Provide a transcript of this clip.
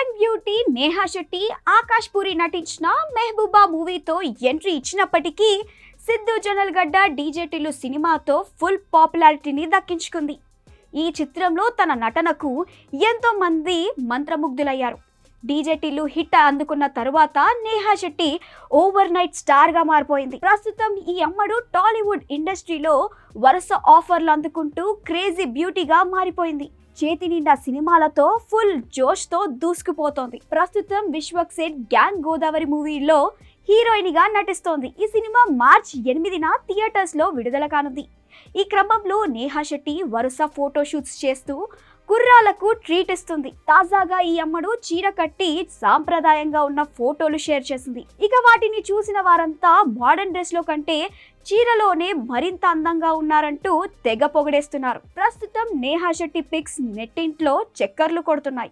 Young beauty Neha Shetty Akash puri నటించిన మెహబూబా మూవీతో entry ఇచ్చినప్పటికీ సిద్ధు జొన్నలగడ్డ డీజే టిల్లు సినిమాతో ఫుల్ పాపులారిటీని దక్కించుకుంది. ఈ చిత్రంలో తన నటనకు ఎంతో మంది మంత్రముగ్ధులయ్యారు. డీజే టిల్లు హిట్ అందుకున్న తరువాత Neha Shetty over night star గా మారిపోయింది. ప్రస్తుతం ఈ అమ్మడు టాలీవుడ్ ఇండస్ట్రీలో వరుస ఆఫర్లు అందుకుంటూ క్రేజీ బ్యూటీగా మారిపోయింది. చేతి నిండా సినిమాలతో ఫుల్ జోష్ తో దూసుకుపోతోంది. ప్రస్తుతం విశ్వక్ సేన్ గ్యాంగ్ గోదావరి మూవీలో హీరోయిన్ గా నటిస్తోంది. ఈ సినిమా మార్చి 8న థియేటర్స్ లో విడుదల కానుంది. ఈ క్రమంలో నేహా శెట్టి వరుస ఫోటోషూట్స్ చేస్తూ కుర్రాలకు ట్రీట్ ఇస్తుంది. తాజాగా ఈ అమ్మడు చీర కట్టి సాంప్రదాయంగా ఉన్న ఫోటోలు షేర్ చేసింది. ఇక వాటిని చూసిన వారంతా మోడర్న్ డ్రెస్ లో కంటే చీరలోనే మరింత అందంగా ఉన్నారంటూ తెగ పొగిడేస్తున్నారు. ప్రస్తుతం నేహా శెట్టి పిక్స్ నెట్టింట్లో చక్కర్లు కొడుతున్నాయి.